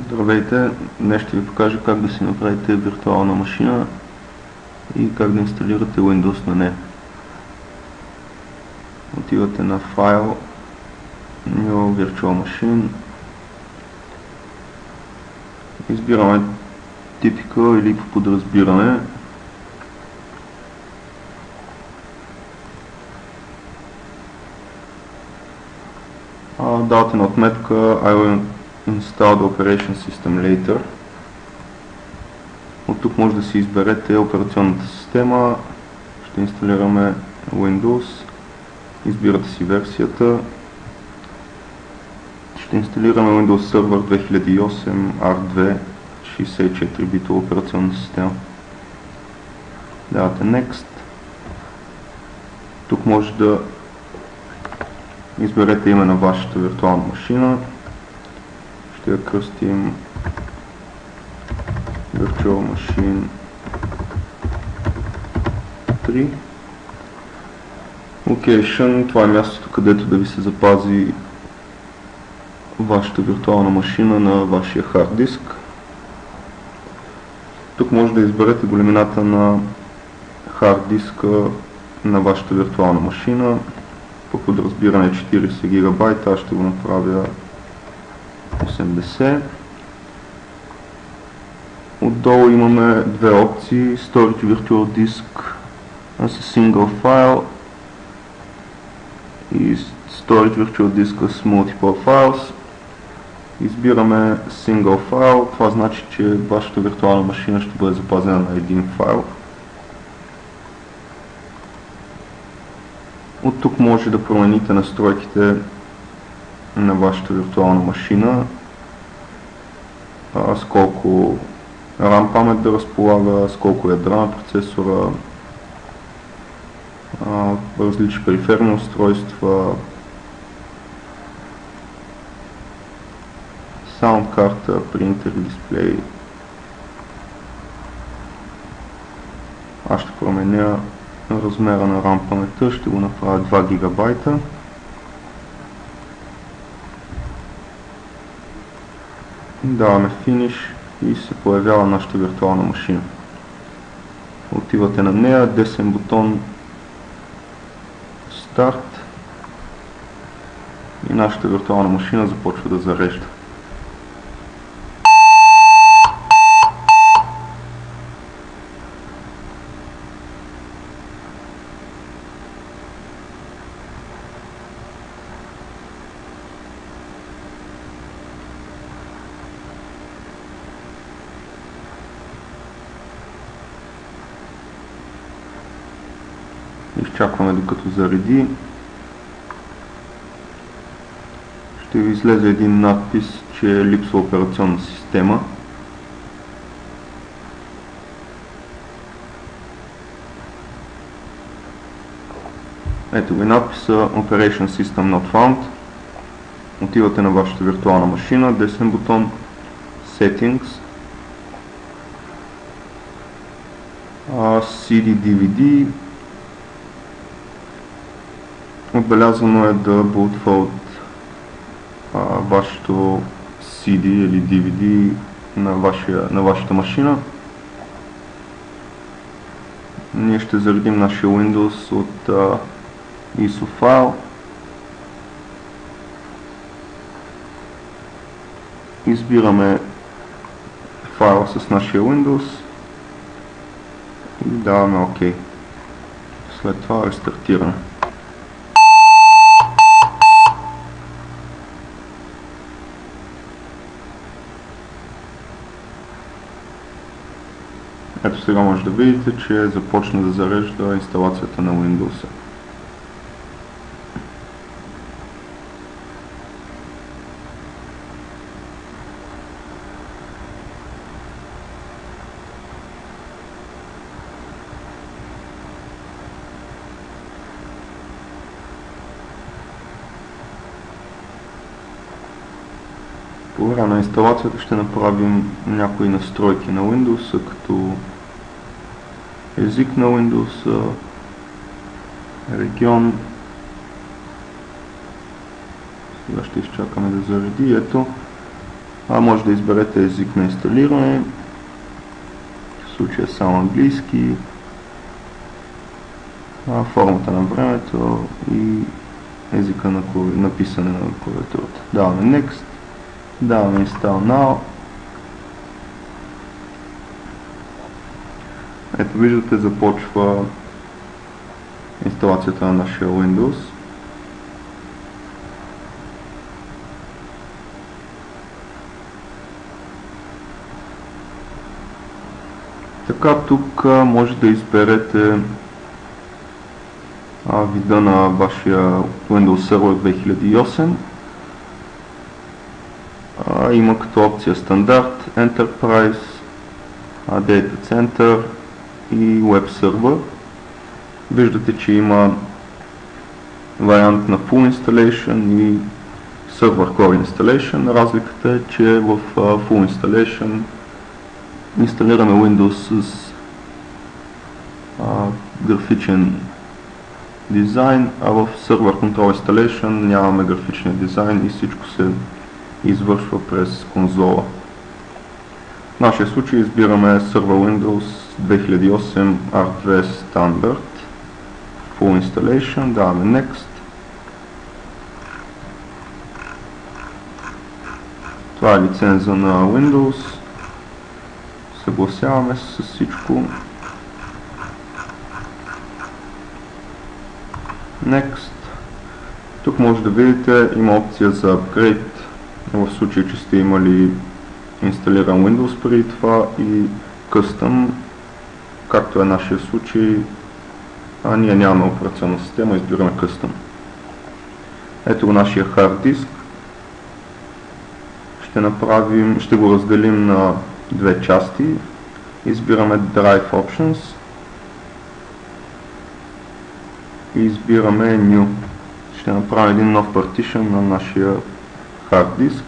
Здравейте! Днес ще ви покажа как да си направите виртуална машина и как да инсталирате Windows на нея. Отивате на файл, New Virtual Machine, избираме Typical или по подразбиране. Давате на отметка I will install the operation system later. От тук може да си изберете операционната система. Ще инсталираме Windows. Избирате си версията. Ще инсталираме Windows Server 2008 R2 64-битова операционна система. Давате Next. Тук може да изберете име на вашата виртуална машина. Ще я кръстим Virtual Machine 3. Location, това е мястото, където да ви се запази вашата виртуална машина на вашия хард диск. Тук може да изберете големината на хард диска на вашата виртуална машина. По подразбиране 40 гигабайта, аз ще го направя 80. Отдолу имаме две опции: Storage Virtual Disk as a single file и Storage Virtual Disk as multiple files. Избираме Single File, това значи, че вашата виртуална машина ще бъде запазена на един файл. От тук може да промените настройките на вашата виртуална машина, с колко RAM памет да разполага, с колко ядра на процесора, различни периферни устройства, саунд карта, принтер, дисплей. Аз ще променя размера на RAM паметта, ще го направя 2 гигабайта. Даваме Finish и се появява нашата виртуална машина. Отивате на нея, десен бутон Start и нашата виртуална машина започва да зарежда. Изчакваме докато зареди. Ще ви излезе един надпис, че липсва операционна система. Ето ви надписа Operation System Not Found. Отивате на вашата виртуална машина, десен бутон Settings, CD-DVD. Отбелязано е да бутва от вашето CD или DVD на вашата машина. Ние ще заредим нашия Windows от ISO файл. Избираме файла с нашия Windows и даваме OK. След това рестартираме. Ето сега може да видите, че започна да зарежда инсталацията на Windows. По време на инсталацията ще направим някои настройки на Windows, като език на Windows, регион. Сега ще изчакаме да зареди. Ето, Може да изберете език на инсталиране, в случая само английски, формата на времето и езика на писане на клавиатурата. Даваме Next, даваме Install Now. Ето виждате, започва инсталацията на нашия Windows. Така, тук може да изберете вида на вашия Windows Server 2008. Има като опция стандарт, Enterprise, Data Center и Web Server. Виждате, че има вариант на Full Installation и Server Core Installation. Разликата е, че в Full Installation инсталираме Windows с графичен дизайн, а в Server Control Installation нямаме графичен дизайн и всичко се извършва през конзола. В нашия случай избираме Server Windows 2008 R2 Standard Full Installation, даваме Next. Това е лиценза на Windows. Съгласяваме се с всичко. Next. Тук може да видите, има опция за Upgrade, в случай, че сте имали инсталиран Windows преди това, и Custom, както е нашия случай. Ние нямаме операционна система, избираме Custom. Ето го нашия хард диск. Ще го разделим на две части. Избираме Drive Options и избираме New. Ще направим един нов partition на нашия хард диск.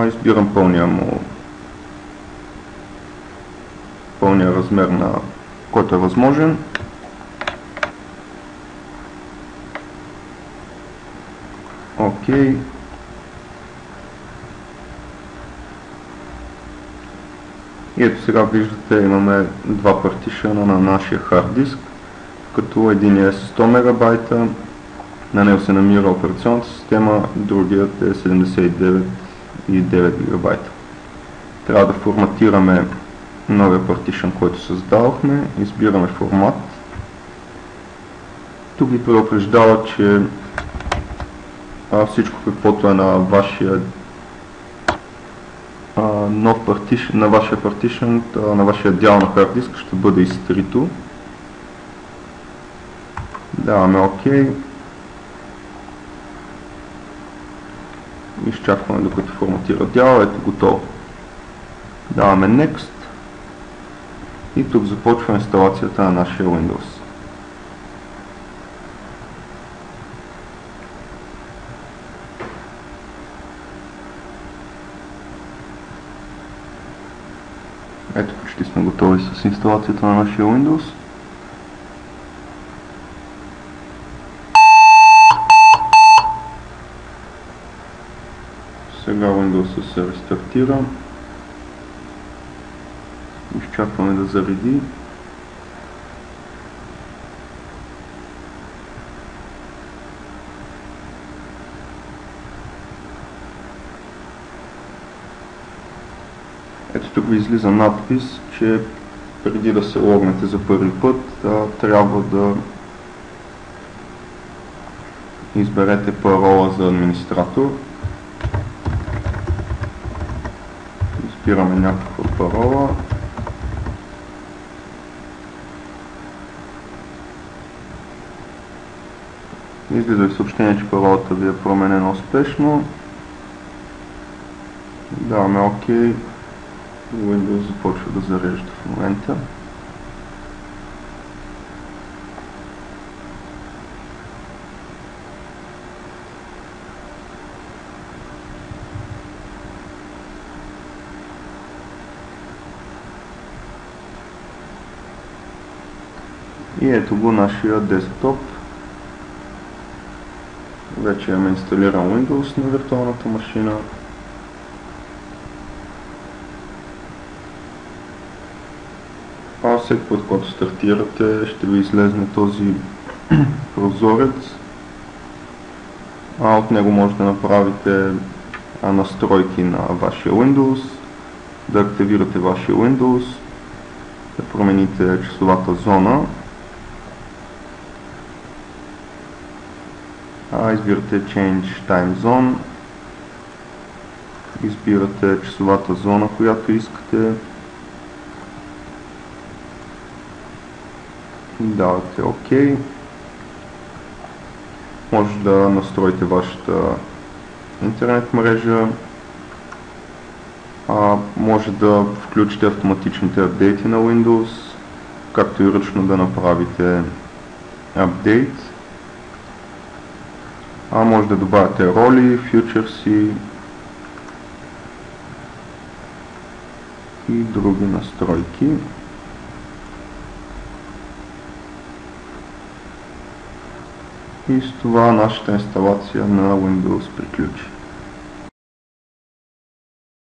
Избирам пълния размер, на който е възможен. Окей. И ето сега виждате, имаме два партишена на нашия хард диск, като един е 100 мегабайта, на него се намира операционната система, другият е 79,9 гигабайта. Трябва да форматираме новия партишен, който създавахме. Избираме формат. Тук ви предупреждава, че всичко, каквото е на вашия на вашия партишен, на вашия дял на хард диск, ще бъде изтрито. Даваме OK. Изчакваме докато форматира дяла. Ето, готово. Даваме Next. И тук започва инсталацията на нашия Windows. Ето, почти сме готови с инсталацията на нашия Windows. Сега Windows се рестартира. Изчакваме да зареди. Ето тук ви излиза надпис, че преди да се логнете за първи път, трябва да изберете парола за администратор. Избираме някаква парола. Излиза ви съобщение, че паролата ви е променена успешно. Даваме OK. Windows започва да зарежда в момента. И ето го нашия десктоп. вече имаме инсталиран Windows на виртуалната машина. Всеки път, когато стартирате, ще ви излезне този прозорец. От него може да направите настройки на вашия Windows, да активирате вашия Windows, да промените часовата зона. Избирате Change Time Zone, избирате часовата зона, която искате. Давате OK. Може да настроите вашата интернет мрежа. Може да включите автоматичните апдейти на Windows, както и ръчно да направите апдейт. Може да добавяте роли, фьючерси и други настройки. И с това нашата инсталация на Windows приключи.